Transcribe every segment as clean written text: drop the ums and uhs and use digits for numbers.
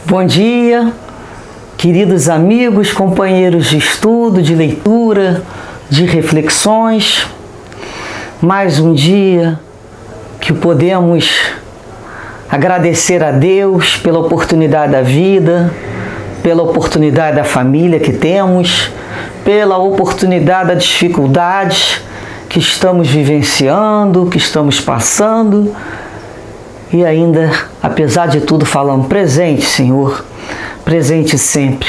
Bom dia, queridos amigos, companheiros de estudo, de leitura, de reflexões. Mais um dia que podemos agradecer a Deus pela oportunidade da vida, pela oportunidade da família que temos, pela oportunidade das dificuldades que estamos vivenciando, que estamos passando. E ainda, apesar de tudo, falamos presente, Senhor, presente sempre,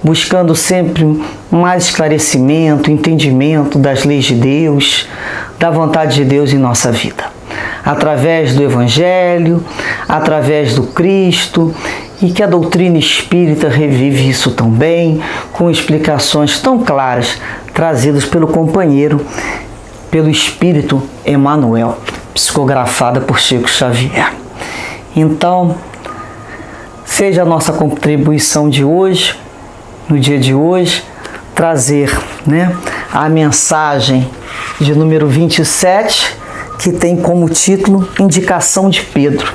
buscando sempre mais esclarecimento, entendimento das leis de Deus, da vontade de Deus em nossa vida. Através do Evangelho, através do Cristo, e que a doutrina espírita revive isso tão bem, com explicações tão claras, trazidas pelo companheiro, pelo Espírito Emmanuel, psicografada por Chico Xavier. Então, seja a nossa contribuição de hoje, no dia de hoje, trazer a mensagem de número 27, que tem como título Indicação de Pedro.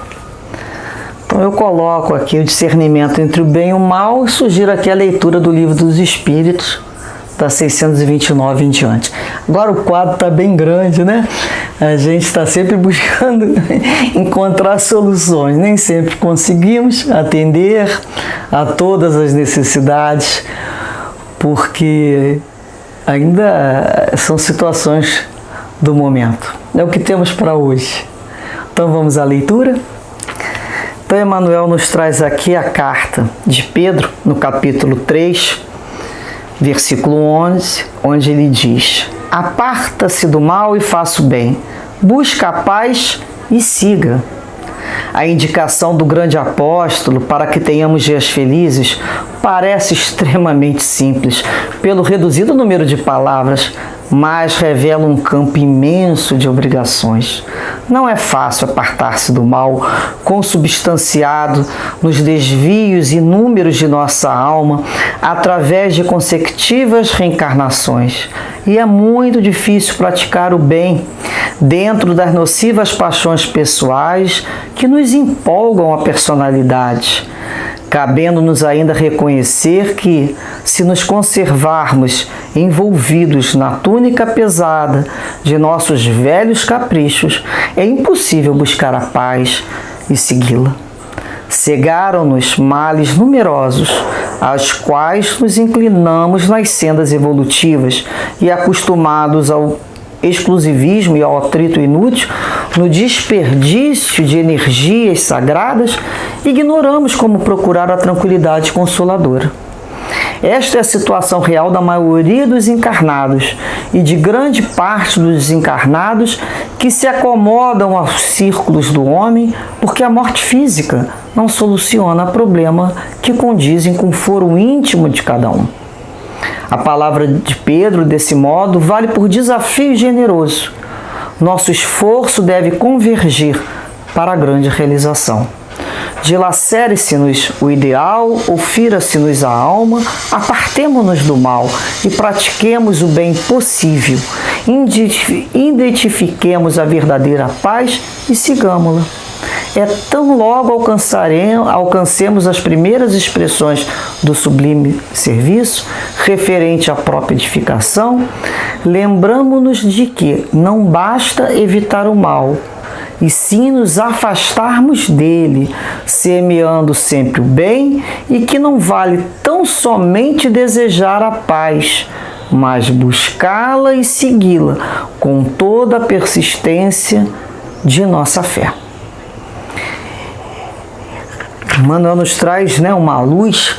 Então eu coloco aqui o discernimento entre o bem e o mal e sugiro aqui a leitura do Livro dos Espíritos, da 629 em diante. Agora o quadro está bem grande, né? A gente está sempre buscando encontrar soluções. Nem sempre conseguimos atender a todas as necessidades, porque ainda são situações do momento. É o que temos para hoje. Então vamos à leitura? Então Emmanuel nos traz aqui a carta de Pedro, no capítulo 3, versículo 11, onde ele diz: aparta-se do mal e faça o bem, busca a paz e siga. A indicação do grande apóstolo para que tenhamos dias felizes parece extremamente simples, pelo reduzido número de palavras, mas revela um campo imenso de obrigações. Não é fácil apartar-se do mal, consubstanciado nos desvios inúmeros de nossa alma, através de consecutivas reencarnações. E é muito difícil praticar o bem, dentro das nocivas paixões pessoais que nos empolgam a personalidade. Cabendo-nos ainda reconhecer que, se nos conservarmos envolvidos na túnica pesada de nossos velhos caprichos, é impossível buscar a paz e segui-la. Cegaram-nos males numerosos, aos quais nos inclinamos nas sendas evolutivas e, acostumados ao exclusivismo e ao atrito inútil, no desperdício de energias sagradas, ignoramos como procurar a tranquilidade consoladora. Esta é a situação real da maioria dos encarnados e de grande parte dos desencarnados que se acomodam aos círculos do homem, porque a morte física não soluciona problema que condizem com o foro íntimo de cada um. A palavra de Pedro, desse modo, vale por desafio generoso. Nosso esforço deve convergir para a grande realização. Dilacere-se-nos o ideal, ou fira-se-nos a alma, apartemo-nos do mal e pratiquemos o bem possível. Identifiquemos a verdadeira paz e sigamo-la. É tão logo alcancemos as primeiras expressões do sublime serviço, referente à própria edificação, lembramo-nos de que não basta evitar o mal, e sim nos afastarmos dele, semeando sempre o bem, e que não vale tão somente desejar a paz, mas buscá-la e segui-la com toda a persistência de nossa fé. Emmanuel nos traz uma luz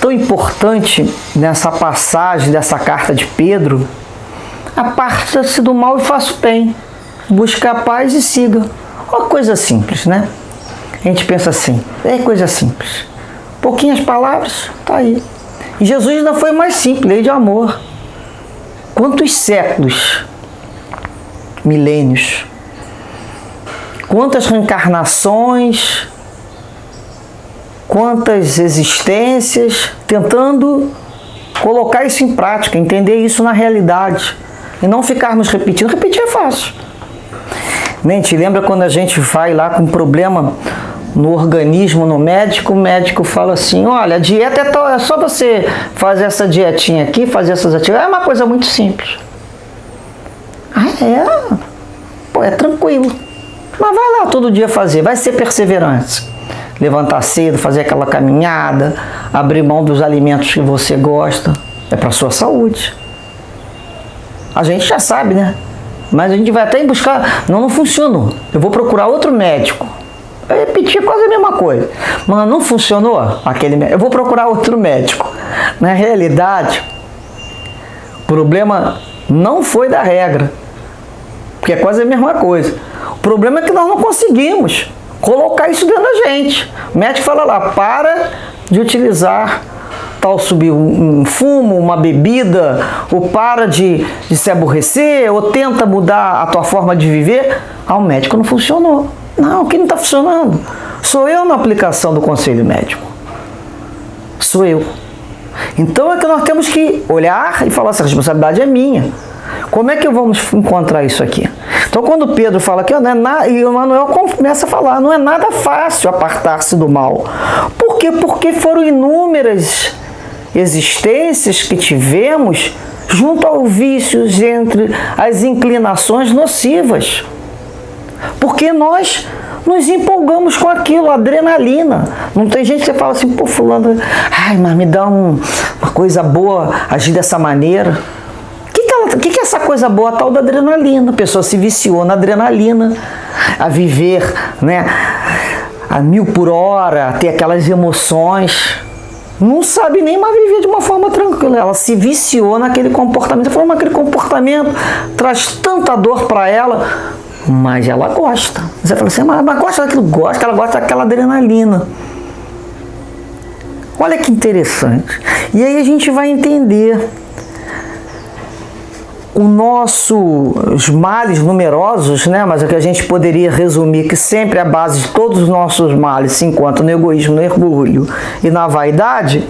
tão importante nessa passagem dessa carta de Pedro. Aparta-se do mal e faça o bem, busca a paz e siga. Uma coisa simples, né? A gente pensa assim, é coisa simples. Pouquinhas palavras, tá aí. E Jesus ainda foi mais simples, lei de amor. Quantos séculos, milênios, quantas reencarnações, quantas existências, tentando colocar isso em prática, entender isso na realidade e não ficarmos repetindo. Repetir é fácil. A gente lembra quando a gente vai lá com um problema no organismo, no médico, o médico fala assim, olha, a dieta é só você fazer essa dietinha aqui, fazer essas atividades, é uma coisa muito simples. Ah, é? Pô, é tranquilo. Mas vai lá todo dia fazer, vai ser perseverante. Levantar cedo, fazer aquela caminhada, abrir mão dos alimentos que você gosta, é para sua saúde. A gente já sabe, né? Mas a gente vai até buscar, não funcionou. Eu vou procurar outro médico. Eu repeti quase a mesma coisa. Mas não funcionou aquele médico. Eu vou procurar outro médico. Na realidade, o problema não foi da regra. Porque é quase a mesma coisa. O problema é que nós não conseguimos colocar isso dentro da gente. O médico fala lá, para de utilizar tal um fumo, uma bebida, ou para de se aborrecer, ou tenta mudar a tua forma de viver. Ah, o médico não funcionou. Não, quem não está funcionando? Sou eu na aplicação do conselho médico. Sou eu. Então é que nós temos que olhar e falar, essa responsabilidade é minha. Como é que vamos encontrar isso aqui? Então quando Pedro fala aqui, não é nada, e o Emmanuel começa a falar, não é nada fácil apartar-se do mal. Por quê? Porque foram inúmeras existências que tivemos junto aos vícios, entre as inclinações nocivas. Porque nós nos empolgamos com aquilo, adrenalina. Não tem gente que fala assim, pô, fulano, ai, mas me dá uma coisa boa agir dessa maneira. O que é essa coisa boa, a tal da adrenalina? A pessoa se viciou na adrenalina, a viver, né, a 1000 por hora, a ter aquelas emoções. Não sabe nem mais viver de uma forma tranquila. Ela se viciou naquele comportamento. Ela falou, mas aquele comportamento traz tanta dor para ela, mas ela gosta. Você fala assim, mas gosta daquilo, gosta, ela gosta daquela adrenalina. Olha que interessante. E aí a gente vai entender os males numerosos, né? Mas é que a gente poderia resumir que sempre a base de todos os nossos males se encontra no egoísmo, no orgulho e na vaidade.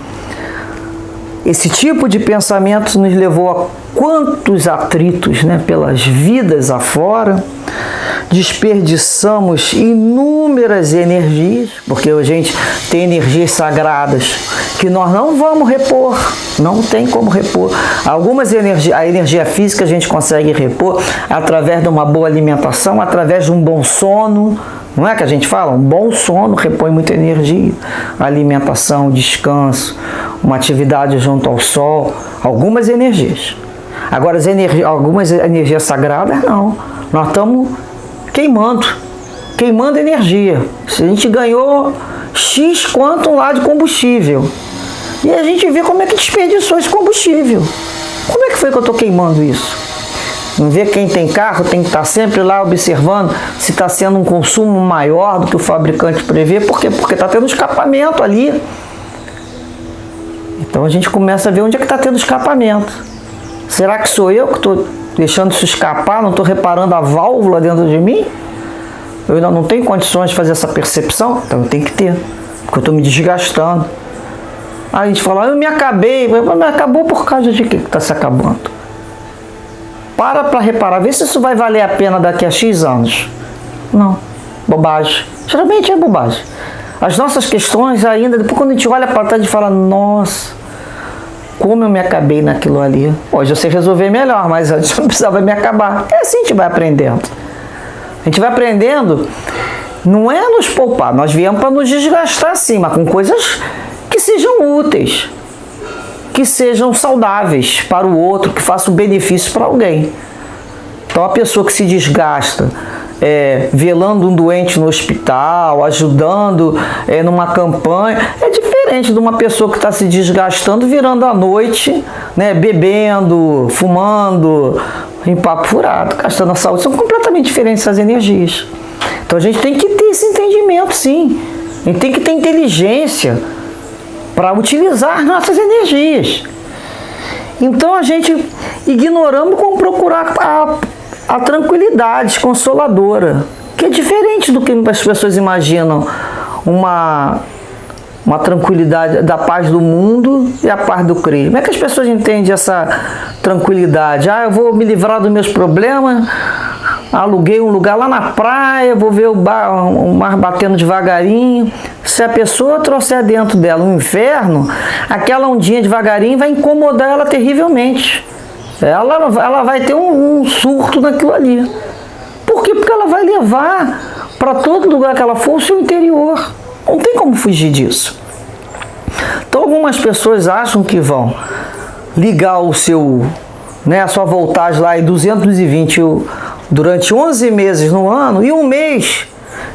Esse tipo de pensamento nos levou a quantos atritos, né, pelas vidas afora. Desperdiçamos inúmeras energias, porque a gente tem energias sagradas que nós não vamos repor, não tem como repor. Algumas energias, a energia física a gente consegue repor através de uma boa alimentação, através de um bom sono. Não é que a gente fala? Um bom sono repõe muita energia. Alimentação, descanso, uma atividade junto ao sol, algumas energias. Agora, algumas energias sagradas, não. Nós estamos queimando energia. Se a gente ganhou X quanto lá de combustível, e a gente vê como é que desperdiçou esse combustível. Como é que foi que eu estou queimando isso? Não vê quem tem carro tem que estar sempre lá observando se está sendo um consumo maior do que o fabricante prevê. Por quê? Porque está tendo escapamento ali. Então a gente começa a ver onde é que está tendo escapamento. Será que sou eu que estou deixando isso escapar? Não estou reparando a válvula dentro de mim? Eu ainda não tenho condições de fazer essa percepção? Então eu tenho que ter, porque eu estou me desgastando. Aí a gente fala, eu me acabei. Mas acabou por causa de que está se acabando? Para reparar, vê se isso vai valer a pena daqui a X anos. Não, bobagem. Geralmente é bobagem. As nossas questões ainda, depois quando a gente olha para trás e fala, nossa, como eu me acabei naquilo ali. Hoje eu sei resolver melhor, mas antes eu não precisava me acabar. É assim que a gente vai aprendendo. A gente vai aprendendo, não é nos poupar, nós viemos para nos desgastar sim, mas com coisas que sejam úteis, que sejam saudáveis para o outro, que façam benefício para alguém. Então a pessoa que se desgasta velando um doente no hospital, ajudando numa campanha, é diferente de uma pessoa que está se desgastando, virando à noite, né, bebendo, fumando, em papo furado, gastando a saúde. São completamente diferentes essas energias. Então a gente tem que ter esse entendimento, sim. A gente tem que ter inteligência para utilizar nossas energias. Então a gente ignoramos como procurar a tranquilidade consoladora, que é diferente do que as pessoas imaginam, uma tranquilidade da paz do mundo e a paz do Cristo. Como é que as pessoas entendem essa tranquilidade? Eu vou me livrar dos meus problemas aluguei um lugar lá na praia, vou ver o mar batendo devagarinho. Se a pessoa trouxer dentro dela um inferno, aquela ondinha devagarinho vai incomodar ela terrivelmente. Ela vai ter um surto naquilo ali. Por quê? Porque ela vai levar para todo lugar que ela for o seu interior. Não tem como fugir disso. Então algumas pessoas acham que vão ligar o seu, a sua voltagem lá em 220 durante 11 meses no ano, e um mês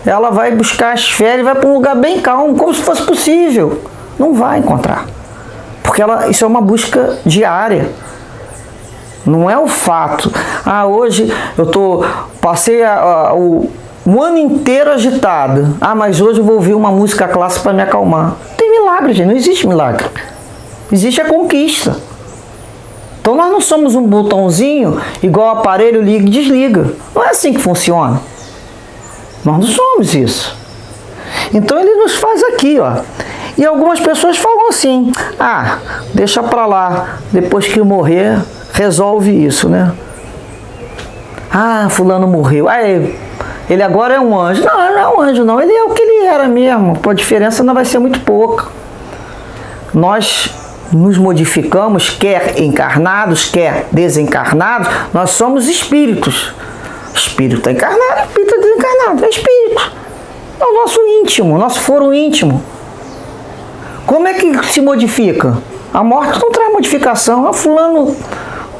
ela vai buscar as férias e vai para um lugar bem calmo, como se fosse possível. Não vai encontrar. Porque isso é uma busca diária. Não é o fato. Hoje eu passei o ano inteiro agitado. Mas hoje eu vou ouvir uma música clássica para me acalmar. Não tem milagre, gente. Não existe milagre. Existe a conquista. Então nós não somos um botãozinho igual o aparelho liga e desliga. Não é assim que funciona. Nós não somos isso. Então ele nos faz aqui, ó. E algumas pessoas falam assim: deixa pra lá, depois que morrer, resolve isso, né? Fulano morreu. Ele agora é um anjo. Não, não é um anjo, não. Ele é o que ele era mesmo. A diferença não vai ser muito pouca. Nós nos modificamos, quer encarnados, quer desencarnados, nós somos espíritos. Espírito é encarnado, espírito é desencarnado, é espírito. É o nosso íntimo, nosso foro íntimo. Como é que se modifica? A morte não traz modificação. Fulano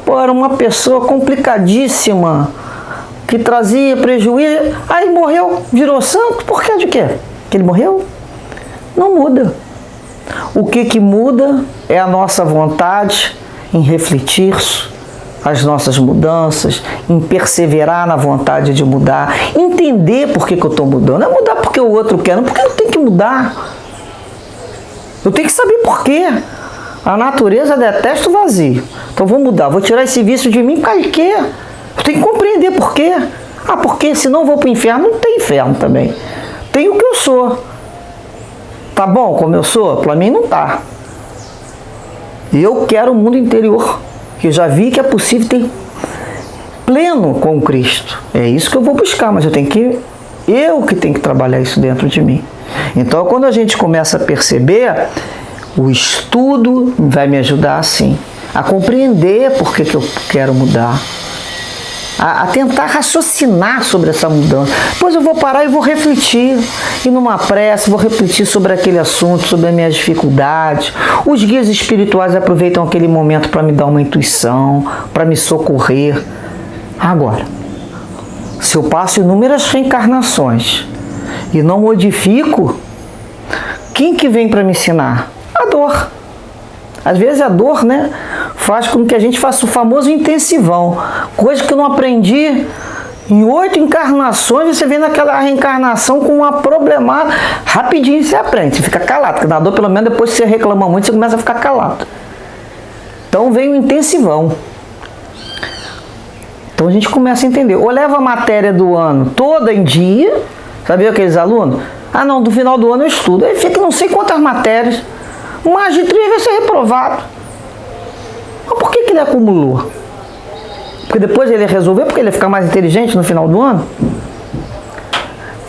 era uma pessoa complicadíssima, que trazia prejuízo, aí morreu, virou santo, por causa de quê? Que ele morreu? Não muda. O que muda é a nossa vontade em refletir as nossas mudanças, em perseverar na vontade de mudar, entender por que eu estou mudando. Não é mudar porque o outro quer, não, porque eu tenho que mudar. Eu tenho que saber por quê. A natureza detesta o vazio. Então vou mudar, vou tirar esse vício de mim, por causa de quê? Eu tenho que compreender por quê. Porque senão eu vou para o inferno. Não tem inferno também. Tem o que eu sou. Tá bom como eu sou? Para mim não tá. E eu quero o mundo interior, que eu já vi que é possível ter pleno com Cristo. É isso que eu vou buscar, mas eu que tenho que trabalhar isso dentro de mim. Então, quando a gente começa a perceber, o estudo vai me ajudar, sim, a compreender por que eu quero mudar, a tentar raciocinar sobre essa mudança. Depois eu vou parar e vou refletir, e numa prece vou refletir sobre aquele assunto, sobre as minhas dificuldades. Os guias espirituais aproveitam aquele momento para me dar uma intuição, para me socorrer. Agora, se eu passo inúmeras reencarnações e não modifico, quem que vem para me ensinar? A dor. Às vezes a dor, faz com que a gente faça o famoso intensivão, coisa que eu não aprendi em 8 encarnações. Você vem naquela reencarnação com uma problemática, rapidinho você aprende, você fica calado, porque na dor, pelo menos depois que você reclama muito, você começa a ficar calado. Então vem o intensivão. Então a gente começa a entender, ou leva a matéria do ano toda em dia, sabe aqueles alunos? Não, do final do ano eu estudo, aí fica não sei quantas matérias, mais de 3 vai ser reprovado. Mas por que ele acumulou? Porque depois ele resolveu, porque ele ia ficar mais inteligente no final do ano?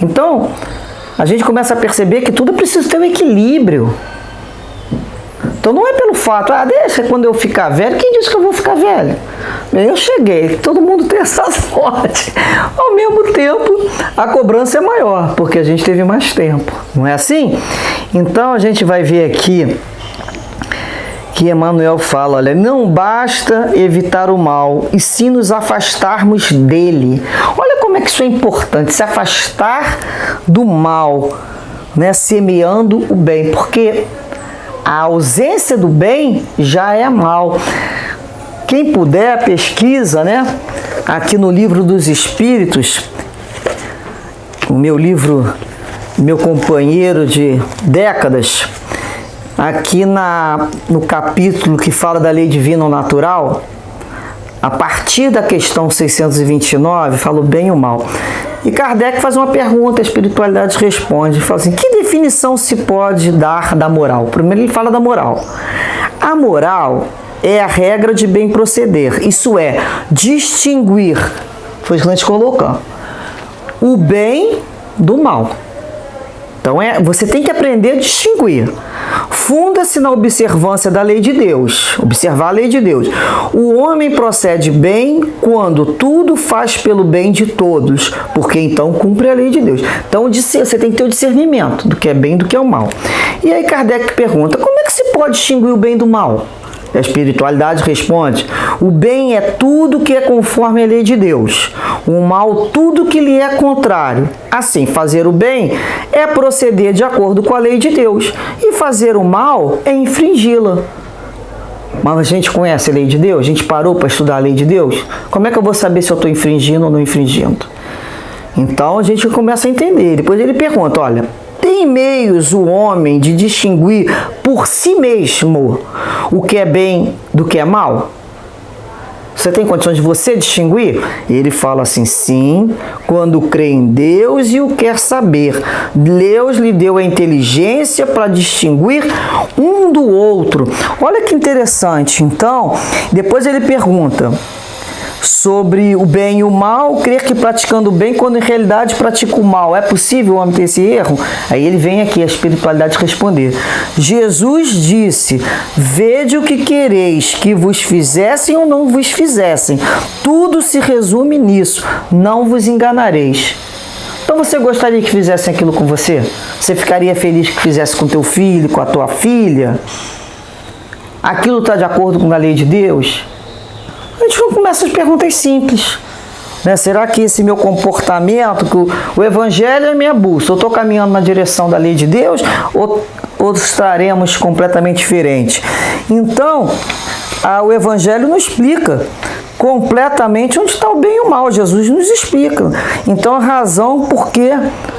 Então, a gente começa a perceber que tudo precisa ter um equilíbrio. Então não é pelo fato, deixa quando eu ficar velho. Quem disse que eu vou ficar velho? Eu cheguei, todo mundo tem essa sorte. Ao mesmo tempo, a cobrança é maior, porque a gente teve mais tempo. Não é assim? Então a gente vai ver aqui que Emmanuel fala, olha, não basta evitar o mal, e sim nos afastarmos dele. Olha como é que isso é importante, se afastar do mal, semeando o bem, porque a ausência do bem já é mal. Quem puder, pesquisa, aqui no Livro dos Espíritos, o meu livro, meu companheiro de décadas, aqui no capítulo que fala da lei divina ou natural, a partir da questão 629, fala o bem e o mal. E Kardec faz uma pergunta, a espiritualidade responde, fala assim, que definição se pode dar da moral? Primeiro ele fala da moral. A moral é a regra de bem proceder, isso é, distinguir Foi isso que nós colocamos. O bem do mal. Então, você tem que aprender a distinguir. Funda-se na observância da lei de Deus. Observar a lei de Deus. O homem procede bem quando tudo faz pelo bem de todos, porque então cumpre a lei de Deus. Então, você tem que ter o discernimento do que é bem e do que é o mal. E aí Kardec pergunta, como é que se pode distinguir o bem do mal? A espiritualidade responde, o bem é tudo que é conforme a lei de Deus, o mal tudo que lhe é contrário. Assim, fazer o bem é proceder de acordo com a lei de Deus, e fazer o mal é infringi-la. Mas a gente conhece a lei de Deus? A gente parou para estudar a lei de Deus? Como é que eu vou saber se eu estou infringindo ou não infringindo? Então a gente começa a entender. Depois ele pergunta, olha, tem meios o homem de distinguir por si mesmo o que é bem do que é mal? Você tem condições de você distinguir? Ele fala assim, sim, quando crê em Deus e o quer saber. Deus lhe deu a inteligência para distinguir um do outro. Olha que interessante. Então, depois ele pergunta sobre o bem e o mal, crer que praticando o bem quando em realidade pratica o mal. É possível o homem ter esse erro? Aí ele vem aqui, a espiritualidade, responder. Jesus disse, vede o que quereis, que vos fizessem ou não vos fizessem. Tudo se resume nisso, não vos enganareis. Então você gostaria que fizessem aquilo com você? Você ficaria feliz que fizesse com teu filho, com a tua filha? Aquilo está de acordo com a lei de Deus? A gente começa as perguntas simples, né? Será que esse meu comportamento, que o Evangelho é minha bússola, eu estou caminhando na direção da lei de Deus ou estaremos completamente diferentes? Então, o Evangelho nos explica completamente onde está o bem e o mal. Jesus nos explica. Então, a razão por que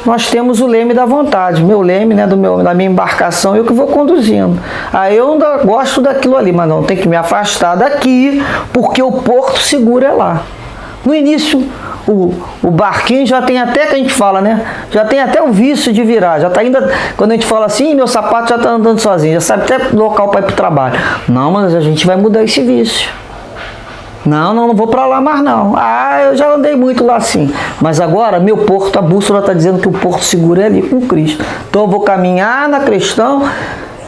nós temos o leme da vontade. Meu leme, né, da minha embarcação, eu que vou conduzindo. Aí eu ainda gosto daquilo ali, mas não, tem que me afastar daqui, porque o porto seguro é lá. No início, o barquinho já tem até, que a gente fala, né? Já tem até o vício de virar. Já tá ainda, quando a gente fala assim, meu sapato já está andando sozinho, já sabe até local para ir para o trabalho. Não, mas a gente vai mudar esse vício. Não vou para lá mais não. Eu já andei muito lá sim. Mas agora, meu porto, a bússola está dizendo que o porto seguro é ali com Cristo. Então eu vou caminhar na questão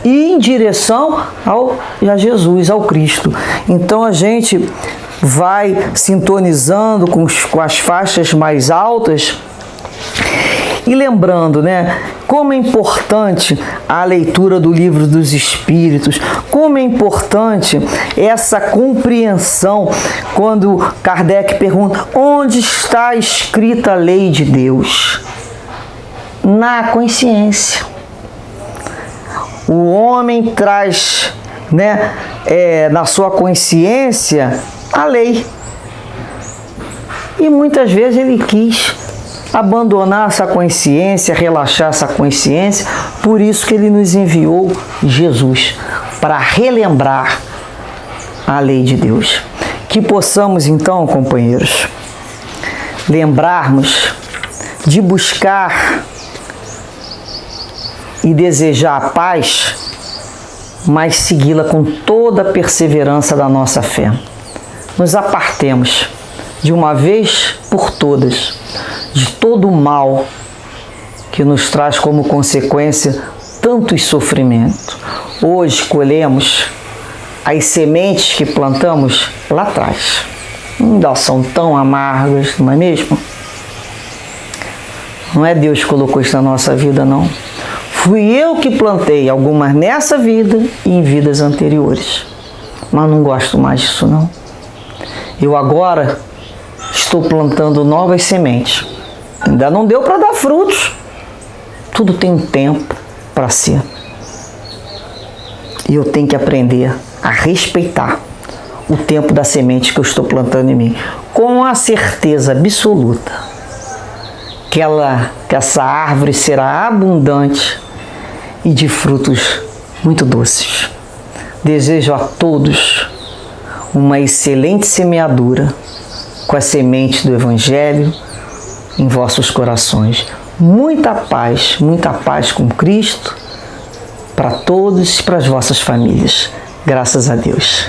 e em direção a Jesus, ao Cristo. Então a gente vai sintonizando com as faixas mais altas e lembrando, né, como é importante a leitura do Livro dos Espíritos, como é importante essa compreensão quando Kardec pergunta onde está escrita a lei de Deus? Na consciência. O homem traz, né, na sua consciência a lei. E muitas vezes ele quis abandonar essa consciência, relaxar essa consciência, por isso que ele nos enviou Jesus, para relembrar a lei de Deus. Que possamos então, companheiros, lembrarmos de buscar e desejar a paz, mas segui-la com toda a perseverança da nossa fé. Nos apartemos de uma vez por todas de todo o mal que nos traz como consequência tantos sofrimentos. Hoje colhemos as sementes que plantamos lá atrás. Ainda são tão amargas, não é mesmo? Não é Deus que colocou isso na nossa vida, não. Fui eu que plantei algumas nessa vida e em vidas anteriores. Mas não gosto mais disso, não. Eu agora estou plantando novas sementes. Ainda não deu para dar frutos. Tudo tem um tempo para ser. E eu tenho que aprender a respeitar o tempo da semente que eu estou plantando em mim, com a certeza absoluta que essa árvore será abundante e de frutos muito doces. Desejo a todos uma excelente semeadura com as sementes do Evangelho em vossos corações. Muita paz com Cristo para todos e para as vossas famílias. Graças a Deus.